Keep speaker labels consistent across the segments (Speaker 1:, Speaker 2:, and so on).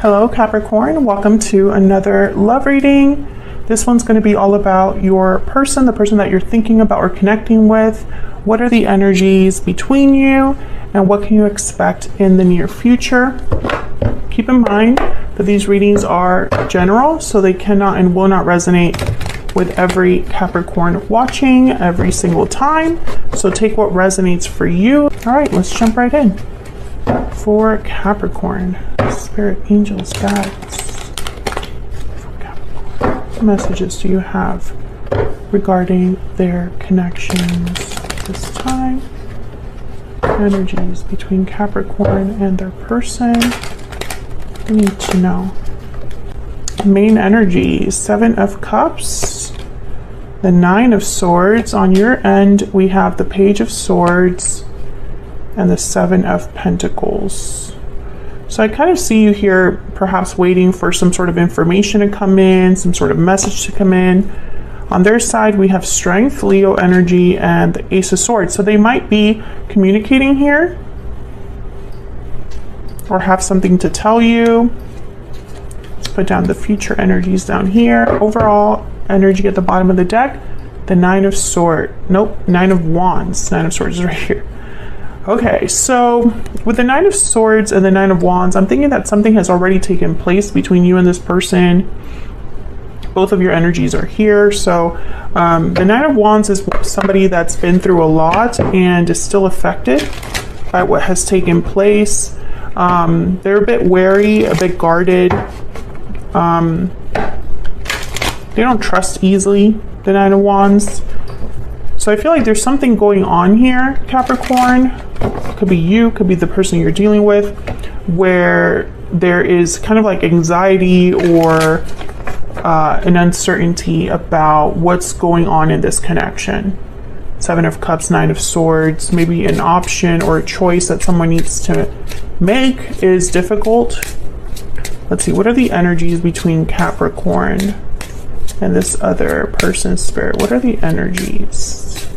Speaker 1: Hello Capricorn, welcome to another love reading. This one's going to be all about your person, the person that you're thinking about or connecting with. What are the energies between you and what can you expect in the near future? Keep in mind that these readings are general, so they cannot and will not resonate with every Capricorn watching every single time. So take what resonates for you. All right, let's jump right in. For Capricorn, spirit, angels, guides. For Capricorn, what messages do you have regarding their connections this time? Energies between Capricorn and their person. I need to know. Main energy, 7 of Cups, the 9 of Swords. On your end, we have the Page of Swords and the 7 of Pentacles. So I kind of see you here perhaps waiting for some sort of information to come in, some sort of message to come in. On their side, we have Strength, Leo energy, and the Ace of Swords. So they might be communicating here or have something to tell you. Let's put down the future energies down here. Overall energy at the bottom of the deck, the 9 of Swords. Nope, 9 of Wands. 9 of Swords is right here. Okay, so with the 9 of Swords and the 9 of Wands, I'm thinking that something has already taken place between you and this person. Both of your energies are here. So the 9 of Wands is somebody that's been through a lot and is still affected by what has taken place. They're a bit wary, a bit guarded. They don't trust easily, the 9 of Wands. So I feel like there's something going on here, Capricorn. Could be you, could be the person you're dealing with, where there is kind of like anxiety or an uncertainty about what's going on in this connection. 7 of Cups, 9 of Swords, maybe an option or a choice that someone needs to make is difficult. Let's see, what are the energies between Capricorn and this other person's spirit? What are the energies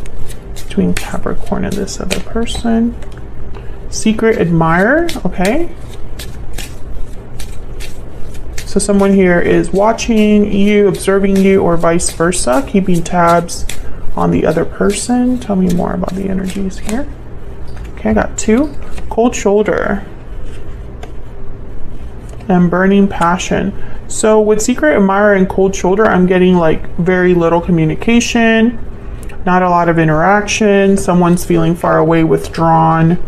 Speaker 1: between Capricorn and this other person? Secret admirer, okay. So someone here is watching you, observing you, or vice versa, keeping tabs on the other person. Tell me more about the energies here. Okay, I got 2. Cold shoulder and burning passion. So with secret admirer and cold shoulder, I'm getting like very little communication, not a lot of interaction. Someone's feeling far away, withdrawn.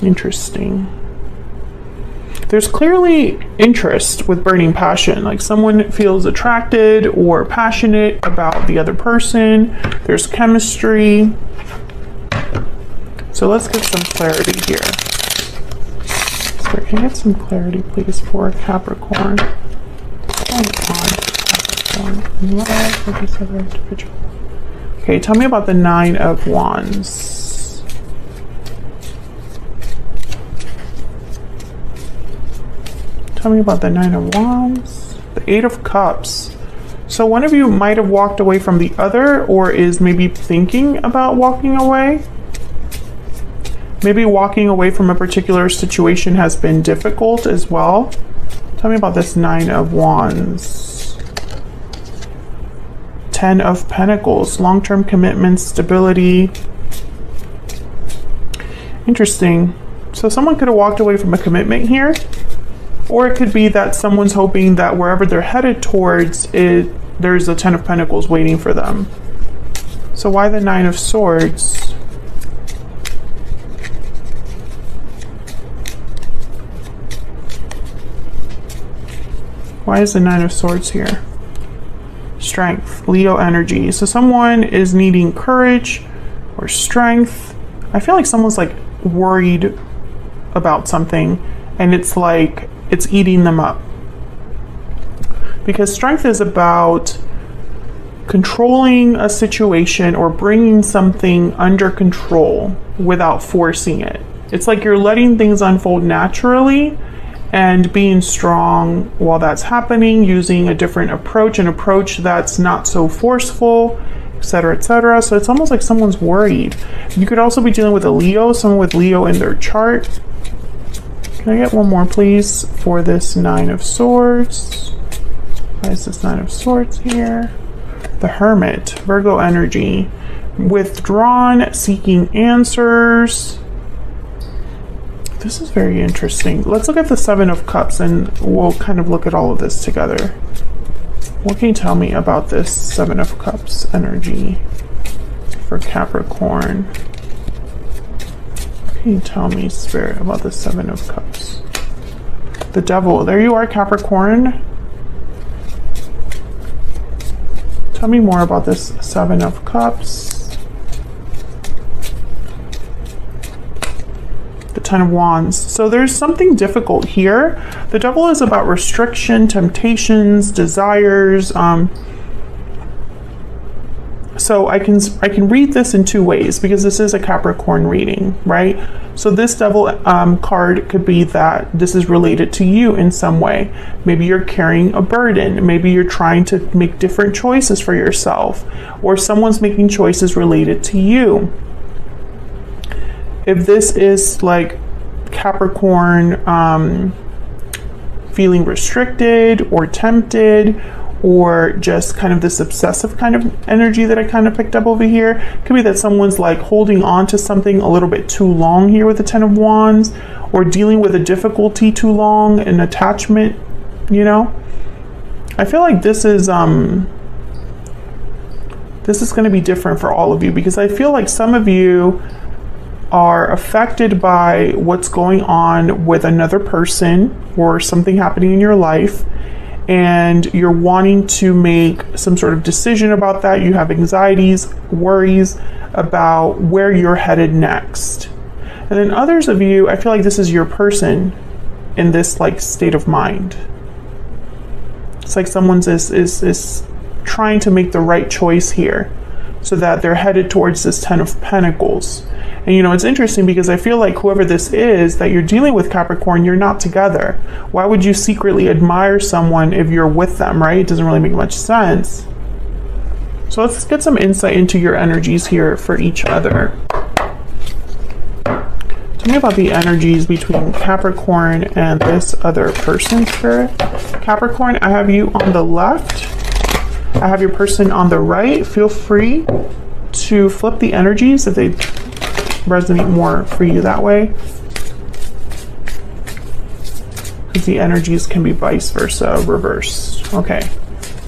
Speaker 1: Interesting. There's clearly interest with burning passion, like someone feels attracted or passionate about the other person. There's chemistry. So let's get some clarity here. So can I get some clarity, please, for Capricorn? Capricorn Love with this other individual. Okay, tell me about the 9 of Wands. Tell me about the 9 of Wands. The 8 of Cups. So one of you might have walked away from the other or is maybe thinking about walking away. Maybe walking away from a particular situation has been difficult as well. Tell me about this 9 of Wands. 10 of Pentacles, long-term commitment, stability. Interesting. So someone could have walked away from a commitment here, or it could be that someone's hoping that wherever they're headed towards, there's a 10 of Pentacles waiting for them. So why the 9 of Swords? Why is the 9 of Swords here? Strength, Leo energy. So someone is needing courage or strength. I feel like someone's like worried about something and it's like it's eating them up. Because strength is about controlling a situation or bringing something under control without forcing it. It's like you're letting things unfold naturally and being strong while that's happening, using a different approach, an approach that's not so forceful, etc., etc. So it's almost like someone's worried. You could also be dealing with a Leo, someone with Leo in their chart. Can I get one more, please, for this Nine of Swords? Why is this Nine of Swords here? The Hermit, Virgo energy. Withdrawn, seeking answers. This is very interesting. Let's look at the Seven of Cups and we'll kind of look at all of this together. What can you tell me about this Seven of Cups energy for Capricorn? What can you tell me, Spirit, about the Seven of Cups? The Devil. There you are, Capricorn. Tell me more about this Seven of Cups. The Ten of Wands. So there's something difficult here. The Devil is about restriction, temptations, desires. So I can read this in two ways because this is a Capricorn reading, right? So this Devil card could be that this is related to you in some way. Maybe you're carrying a burden. Maybe you're trying to make different choices for yourself, or someone's making choices related to you. If this is like Capricorn feeling restricted or tempted, or just kind of this obsessive kind of energy that I kind of picked up over here, it could be that someone's like holding on to something a little bit too long here with the Ten of Wands, or dealing with a difficulty too long, an attachment, you know. I feel like this is going to be different for all of you, because I feel like some of you are affected by what's going on with another person or something happening in your life, and you're wanting to make some sort of decision about that. You have anxieties, worries about where you're headed next. And then others of you, I feel like this is your person in this like state of mind. It's like someone's is trying to make the right choice here so that they're headed towards this Ten of Pentacles. And you know, it's interesting because I feel like whoever this is that you're dealing with, Capricorn, you're not together. Why would you secretly admire someone if you're with them, right? It doesn't really make much sense. So let's get some insight into your energies here for each other. Tell me about the energies between Capricorn and this other person, Spirit. Capricorn, I have you on the left. I have your person on the right. Feel free to flip the energies if they resonate more for you that way, because the energies can be vice versa, reversed. Okay,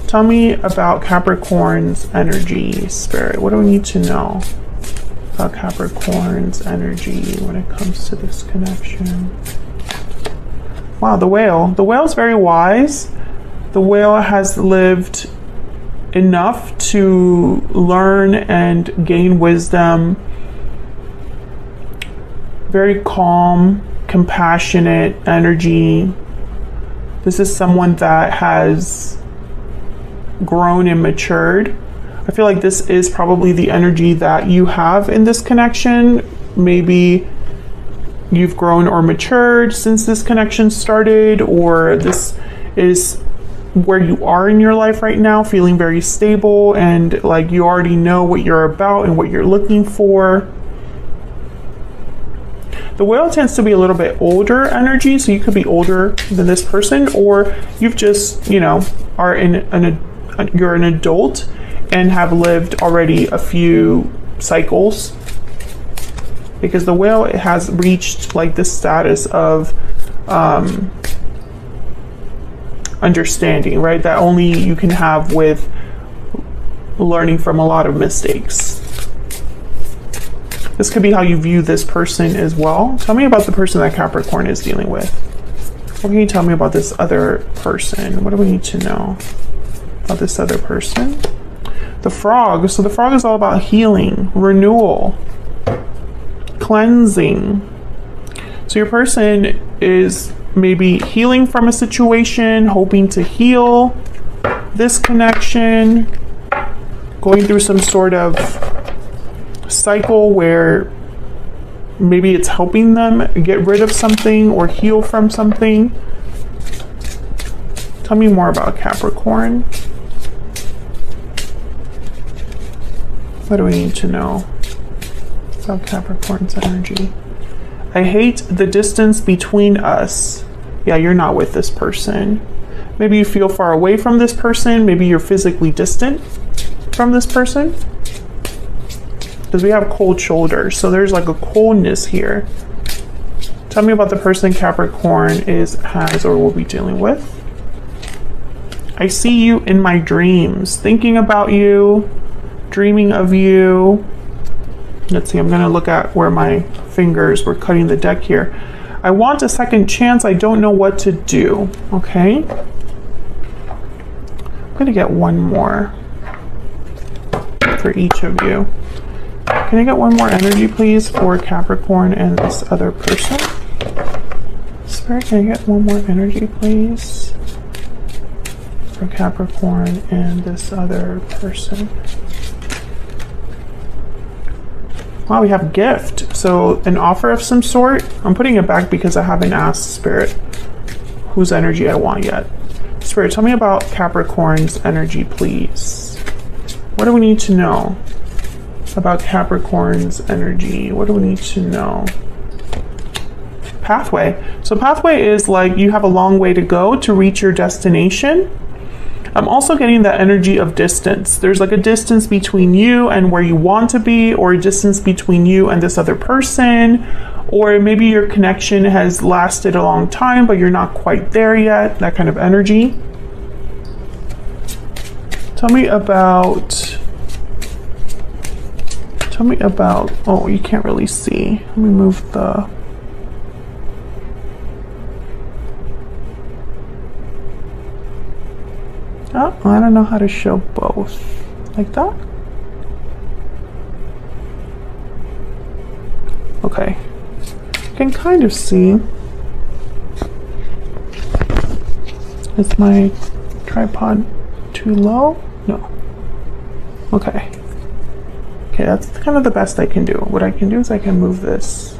Speaker 1: tell me about Capricorn's energy, Spirit. What do we need to know about Capricorn's energy when it comes to this connection? Wow, the Whale. The Whale's very wise. The Whale has lived enough to learn and gain wisdom. Very calm, compassionate energy. This is someone that has grown and matured. I feel like this is probably the energy that you have in this connection. Maybe you've grown or matured since this connection started, or this is where you are in your life right now, feeling very stable and like you already know what you're about and what you're looking for. The Whale tends to be a little bit older energy, so you could be older than this person, or you've just, you know, are you're an adult and have lived already a few cycles, because the Whale has reached like this status of understanding, right? That only you can have with learning from a lot of mistakes. This could be how you view this person as well. Tell me about the person that Capricorn is dealing with. What can you tell me about this other person? What do we need to know about this other person? The Frog. So the Frog is all about healing, renewal, cleansing. So your person is maybe healing from a situation, hoping to heal this connection, going through some sort of cycle where maybe it's helping them get rid of something or heal from something. Tell me more about Capricorn. What do we need to know about Capricorn's energy? I hate the distance between us. Yeah, you're not with this person. Maybe you feel far away from this person. Maybe you're physically distant from this person. Because we have cold shoulders, so there's like a coldness here. Tell me about the person Capricorn has or will be dealing with. I see you in my dreams, thinking about you, dreaming of you. Let's see, I'm gonna look at where my fingers were cutting the deck here. I want a second chance. I don't know what to do. Okay. I'm gonna get one more for each of you. Can I get one more energy, please, for Capricorn and this other person? Spirit, can I get one more energy, please, for Capricorn and this other person? Wow, we have gift. So an offer of some sort. I'm putting it back because I haven't asked Spirit whose energy I want yet. Spirit, tell me about Capricorn's energy, please. What do we need to know about Capricorn's energy? What do we need to know? Pathway. So pathway is like you have a long way to go to reach your destination. I'm also getting that energy of distance. There's like a distance between you and where you want to be, or a distance between you and this other person, or maybe your connection has lasted a long time, but you're not quite there yet, that kind of energy. Tell me about, oh, you can't really see. Let me move the, oh, I don't know how to show both. Like that? Okay. You can kind of see. Is my tripod too low? No. Okay. Okay, that's kind of the best I can do. What I can do is I can move this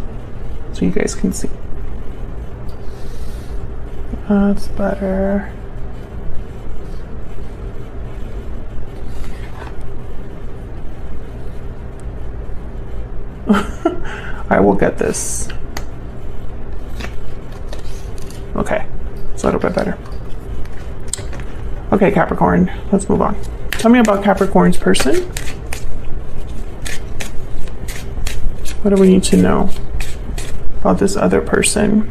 Speaker 1: so you guys can see. That's better. I will get this. Okay, it's a little bit better. Okay, Capricorn, let's move on. Tell me about Capricorn's person. What do we need to know about this other person?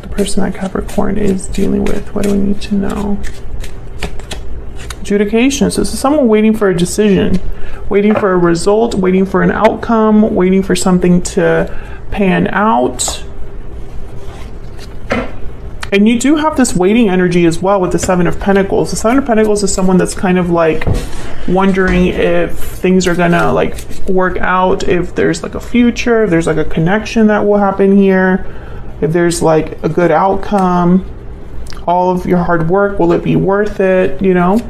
Speaker 1: The person that Capricorn is dealing with. What do we need to know? Adjudication. So this is someone waiting for a decision, waiting for a result, waiting for an outcome, waiting for something to pan out. And you do have this waiting energy as well with the Seven of Pentacles. The Seven of Pentacles is someone that's kind of like wondering if things are gonna like work out, if there's like a future, if there's like a connection that will happen here, if there's like a good outcome, all of your hard work, will it be worth it, you know?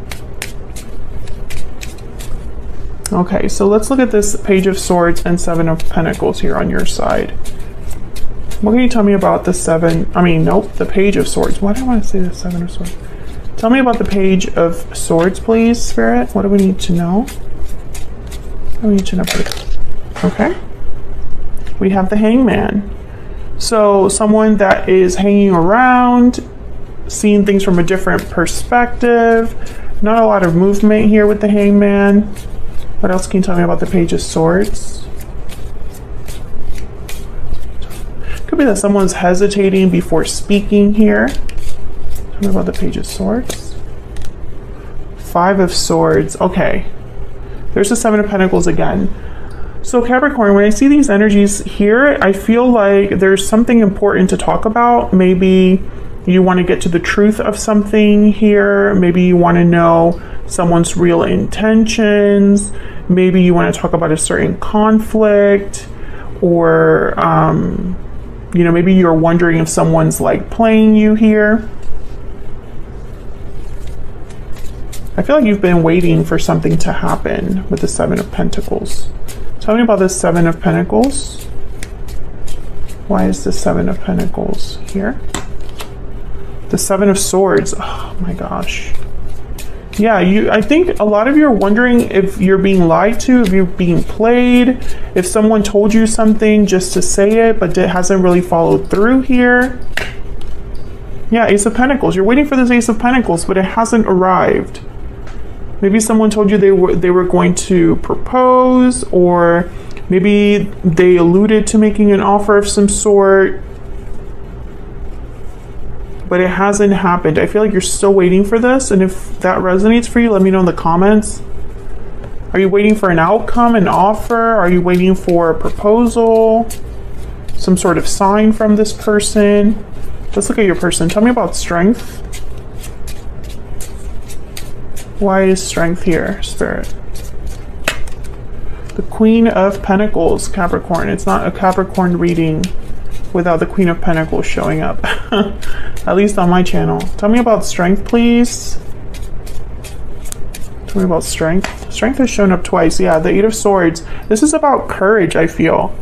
Speaker 1: Okay, so let's look at this Page of Swords and Seven of Pentacles here on your side. What can you tell me about the the Page of Swords? Why do I want to say the Seven of Swords? Tell me about the Page of Swords, please, Spirit. What do we need to know? What do we need to know? Okay. We have the Hangman. So someone that is hanging around, seeing things from a different perspective. Not a lot of movement here with the Hangman. What else can you tell me about the Page of Swords? Could be that someone's hesitating before speaking here. Tell me about the Page of Swords. Five of Swords. Okay. There's the Seven of Pentacles again. So Capricorn, when I see these energies here, I feel like there's something important to talk about. Maybe you want to get to the truth of something here. Maybe you want to know someone's real intentions. Maybe you want to talk about a certain conflict, or you know, maybe you're wondering if someone's like playing you here. I feel like you've been waiting for something to happen with the Seven of Pentacles. Tell me about the Seven of Pentacles. Why is the Seven of Pentacles here? The Seven of Swords. Oh my gosh. Yeah, I think a lot of you are wondering if you're being lied to, if you're being played, if someone told you something just to say it, but it hasn't really followed through here. Yeah, Ace of Pentacles. You're waiting for this Ace of Pentacles, but it hasn't arrived. Maybe someone told you they were going to propose, or maybe they alluded to making an offer of some sort, but it hasn't happened. I feel like you're still waiting for this, and if that resonates for you, let me know in the comments. Are you waiting for an outcome, an offer? Are you waiting for a proposal? Some sort of sign from this person? Let's look at your person. Tell me about strength. Why is strength here, Spirit? The Queen of Pentacles, Capricorn. It's not a Capricorn reading without the Queen of Pentacles showing up. At least on my channel. Tell me about strength, please. Tell me about strength. Strength has shown up twice. Yeah, the Eight of Swords. This is about courage, I feel.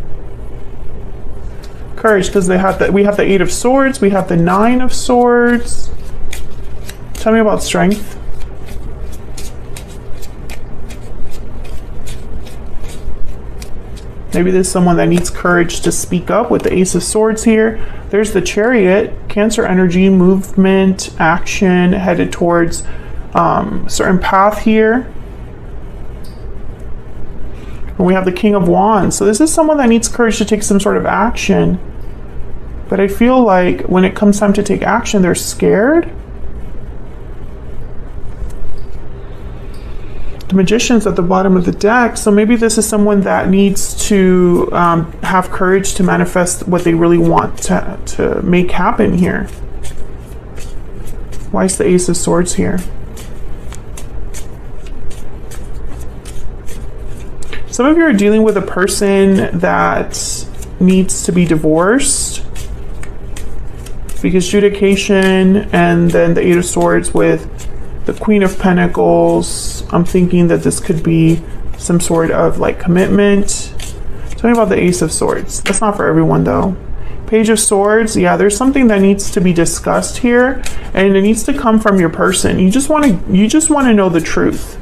Speaker 1: Courage, because we have the Eight of Swords, we have the Nine of Swords. Tell me about strength. Maybe there's someone that needs courage to speak up with the Ace of Swords here. There's the Chariot, Cancer energy, movement, action, headed towards certain path here. And we have the King of Wands. So this is someone that needs courage to take some sort of action. But I feel like when it comes time to take action, they're scared. The Magician's at the bottom of the deck. So maybe this is someone that needs to have courage to manifest what they really want to make happen here. Why is the Ace of Swords here? Some of you are dealing with a person that needs to be divorced, because judication and then the Eight of Swords with the Queen of Pentacles. I'm thinking that this could be some sort of like commitment. Tell me about the Ace of Swords. That's not for everyone though. Page of Swords. Yeah, there's something that needs to be discussed here, and it needs to come from your person. You just want to know the truth.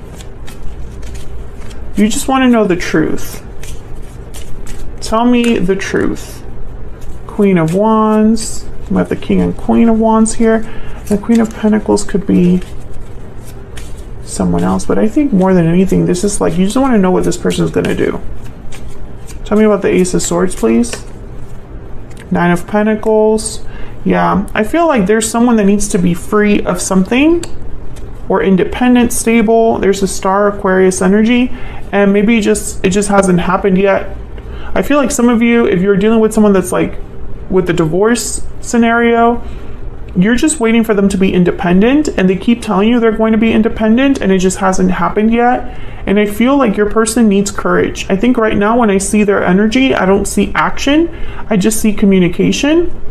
Speaker 1: You just want to know the truth. Tell me the truth. Queen of Wands. We have the King and Queen of Wands here. The Queen of Pentacles could be someone else, but I think more than anything, this is like, you just want to know what this person is going to do. Tell me about the Ace of Swords, please. Nine of Pentacles. Yeah, I feel like there's someone that needs to be free of something, or independent, stable. There's a Star, Aquarius energy, and maybe it just hasn't happened yet. I feel like some of you, if you're dealing with someone that's like with the divorce scenario, you're just waiting for them to be independent, and they keep telling you they're going to be independent, and it just hasn't happened yet. And I feel like your person needs courage. I think right now when I see their energy, I don't see action. I just see communication.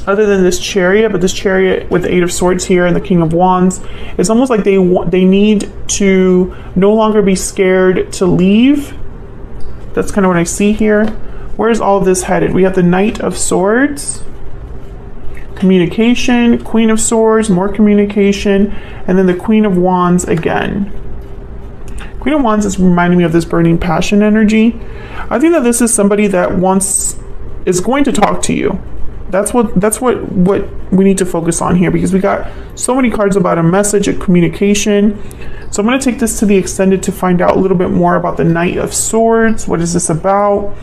Speaker 1: Other than this Chariot, but this Chariot with the Eight of Swords here and the King of Wands, it's almost like they need to no longer be scared to leave. That's kind of what I see here. Where's all of this headed? We have the Knight of Swords, communication, Queen of Swords, more communication, and then the Queen of Wands again. Queen of Wands is reminding me of this burning passion energy. I think that this is somebody that is going to talk to you. That's what we need to focus on here, because we got so many cards about a message, a communication. So I'm going to take this to the extended to find out a little bit more about the Knight of Swords. What is this about?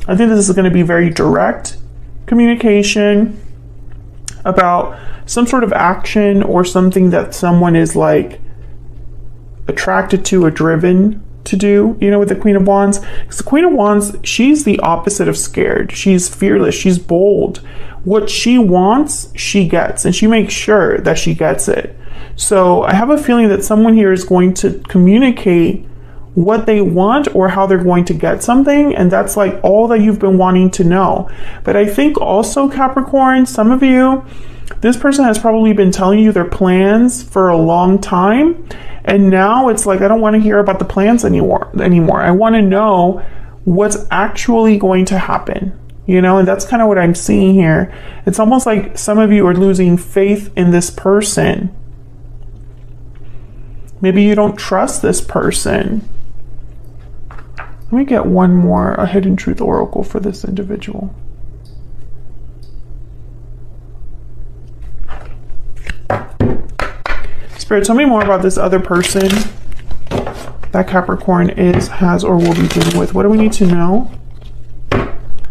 Speaker 1: I think this is going to be very direct communication about some sort of action or something that someone is like attracted to or driven to do, you know, with the Queen of Wands. Because the Queen of Wands, she's the opposite of scared. She's fearless. She's bold. What she wants, she gets, and she makes sure that she gets it. So I have a feeling that someone here is going to communicate what they want or how they're going to get something, and that's like all that you've been wanting to know. But I think also, Capricorn, some of you, this person has probably been telling you their plans for a long time, and now it's like, I don't want to hear about the plans anymore. I want to know what's actually going to happen, you know, and that's kind of what I'm seeing here. It's almost like some of you are losing faith in this person. Maybe you don't trust this person. Let me get one more, a hidden truth oracle for this individual. Spirit, tell me more about this other person that Capricorn has, or will be dealing with. What do we need to know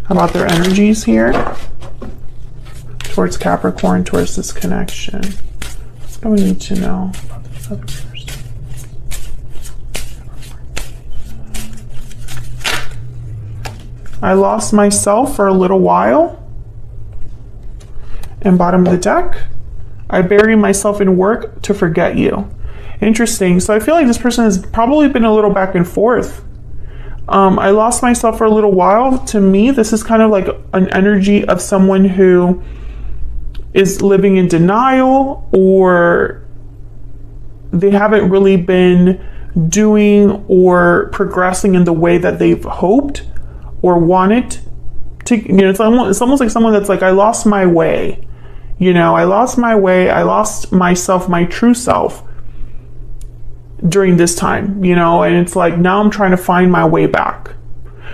Speaker 1: about their energies here towards Capricorn, towards this connection? What do we need to know about this other person? I lost myself for a little while. And bottom of the deck, I bury myself in work to forget you. Interesting. So I feel like this person has probably been a little back and forth. I lost myself for a little while. To me, this is kind of like an energy of someone who is living in denial, or they haven't really been doing or progressing in the way that they've hoped or wanted to. You know, it's almost like someone that's like, I lost my way. You know, I lost my way. I lost myself, my true self during this time, you know, and it's like, now I'm trying to find my way back.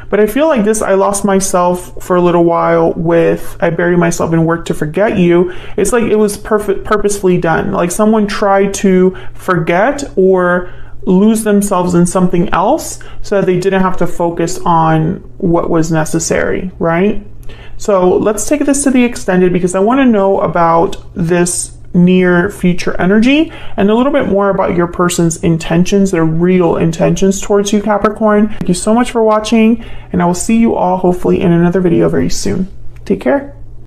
Speaker 1: But I feel like this, I lost myself for a little while with, I bury myself in work to forget you. It's like it was purposefully done. Like someone tried to forget or lose themselves in something else so that they didn't have to focus on what was necessary, right? So let's take this to the extended, because I want to know about this near future energy and a little bit more about your person's intentions, their real intentions towards you, Capricorn. Thank you so much for watching, and I will see you all hopefully in another video very soon. Take care.